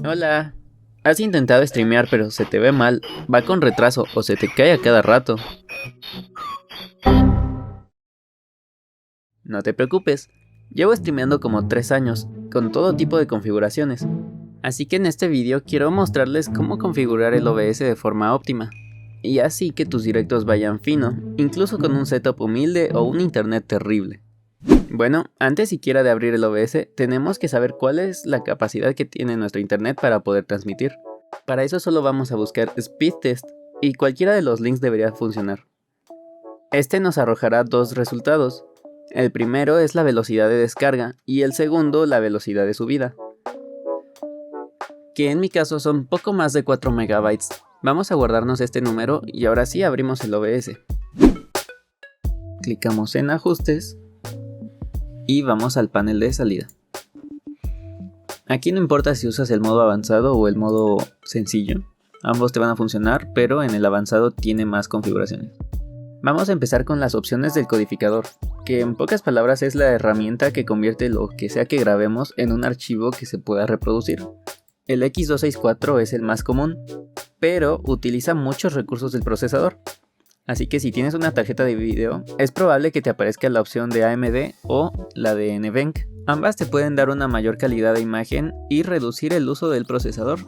Hola, has intentado streamear pero se te ve mal, va con retraso o se te cae a cada rato. No te preocupes, llevo streameando como 3 años, con todo tipo de configuraciones. Así que en este vídeo quiero mostrarles cómo configurar el OBS de forma óptima. Y así que tus directos vayan fino, incluso con un setup humilde o un internet terrible. Bueno, antes siquiera de abrir el OBS, tenemos que saber cuál es la capacidad que tiene nuestro internet para poder transmitir. Para eso solo vamos a buscar Speed Test y cualquiera de los links debería funcionar. Este nos arrojará dos resultados. El primero es la velocidad de descarga y el segundo la velocidad de subida, que en mi caso son poco más de 4 MB. Vamos a guardarnos este número y ahora sí abrimos el OBS. Clicamos en ajustes y vamos al panel de salida. Aquí no importa si usas el modo avanzado o el modo sencillo, ambos te van a funcionar, pero en el avanzado tiene más configuraciones. Vamos a empezar con las opciones del codificador, que en pocas palabras es la herramienta que convierte lo que sea que grabemos en un archivo que se pueda reproducir. El X264 es el más común, pero utiliza muchos recursos del procesador. Así que si tienes una tarjeta de video, es probable que te aparezca la opción de AMD o la de NVENC. Ambas te pueden dar una mayor calidad de imagen y reducir el uso del procesador.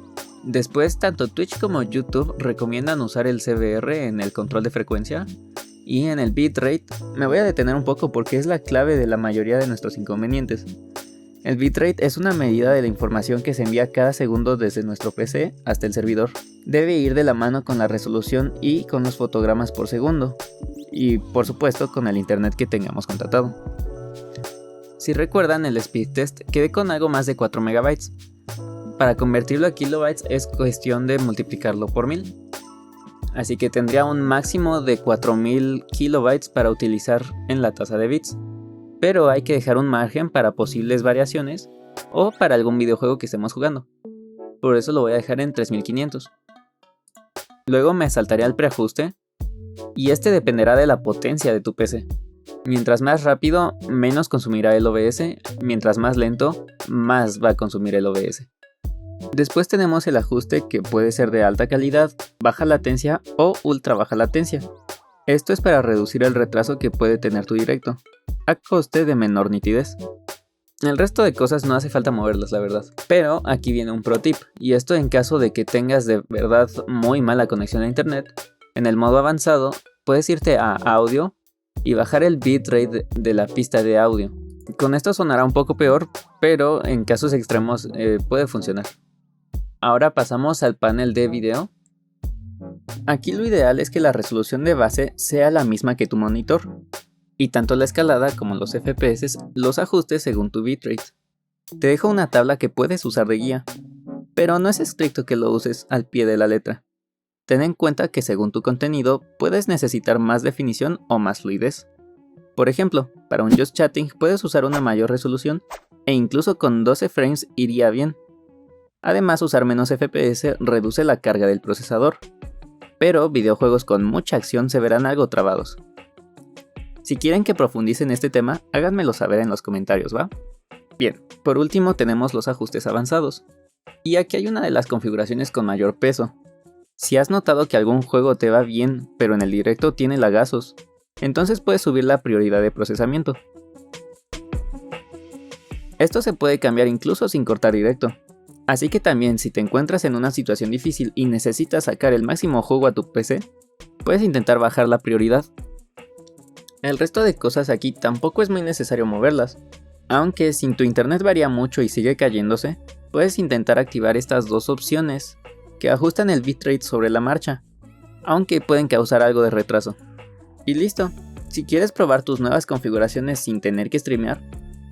Después, tanto Twitch como YouTube recomiendan usar el CBR en el control de frecuencia. Y en el bitrate me voy a detener un poco porque es la clave de la mayoría de nuestros inconvenientes. El bitrate es una medida de la información que se envía cada segundo desde nuestro PC hasta el servidor. Debe ir de la mano con la resolución y con los fotogramas por segundo. Y por supuesto con el internet que tengamos contratado. Si recuerdan, el speed test quedé con algo más de 4 MB. Para convertirlo a kilobytes es cuestión de multiplicarlo por 1000. Así que tendría un máximo de 4000 kilobytes para utilizar en la tasa de bits. Pero hay que dejar un margen para posibles variaciones o para algún videojuego que estemos jugando. Por eso lo voy a dejar en 3500. Luego me saltaré al preajuste y este dependerá de la potencia de tu PC. Mientras más rápido, menos consumirá el OBS, mientras más lento, más va a consumir el OBS. Después tenemos el ajuste que puede ser de alta calidad, baja latencia o ultra baja latencia. Esto es para reducir el retraso que puede tener tu directo, a coste de menor nitidez. El resto de cosas no hace falta moverlas, la verdad. Pero aquí viene un pro tip, y esto en caso de que tengas de verdad muy mala conexión a internet. En el modo avanzado, puedes irte a audio y bajar el bitrate de la pista de audio. Con esto sonará un poco peor, pero en casos extremos puede funcionar. Ahora pasamos al panel de video. Aquí lo ideal es que la resolución de base sea la misma que tu monitor, y tanto la escalada como los FPS los ajustes según tu bitrate. Te dejo una tabla que puedes usar de guía, pero no es estricto que lo uses al pie de la letra. Ten en cuenta que según tu contenido puedes necesitar más definición o más fluidez. Por ejemplo, para un Just Chatting puedes usar una mayor resolución e incluso con 12 frames iría bien. Además, usar menos FPS reduce la carga del procesador, pero videojuegos con mucha acción se verán algo trabados. Si quieren que profundice en este tema, háganmelo saber en los comentarios, ¿va? Bien, por último tenemos los ajustes avanzados. Y aquí hay una de las configuraciones con mayor peso. Si has notado que algún juego te va bien, pero en el directo tiene lagazos, entonces puedes subir la prioridad de procesamiento. Esto se puede cambiar incluso sin cortar directo. Así que también si te encuentras en una situación difícil y necesitas sacar el máximo jugo a tu PC, puedes intentar bajar la prioridad. El resto de cosas aquí tampoco es muy necesario moverlas, aunque si tu internet varía mucho y sigue cayéndose, puedes intentar activar estas dos opciones que ajustan el bitrate sobre la marcha, aunque pueden causar algo de retraso. Y listo, si quieres probar tus nuevas configuraciones sin tener que streamear,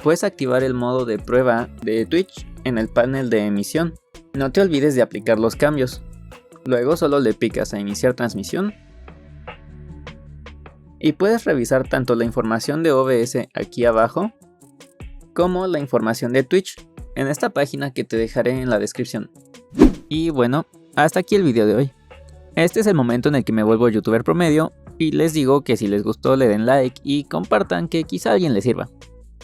puedes activar el modo de prueba de Twitch en el panel de emisión. No te olvides de aplicar los cambios. Luego solo le picas a iniciar transmisión y puedes revisar tanto la información de OBS aquí abajo como la información de Twitch en esta página que te dejaré en la descripción. Y bueno, hasta aquí el video de hoy. Este es el momento en el que me vuelvo youtuber promedio y les digo que si les gustó le den like y compartan, que quizá a alguien le sirva.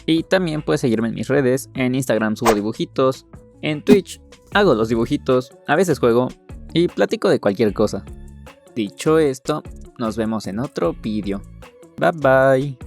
Y también puedes seguirme en mis redes. En Instagram subo dibujitos, En Twitch hago los dibujitos, a veces juego y platico de cualquier cosa. Dicho esto, nos vemos en otro vídeo. Bye bye.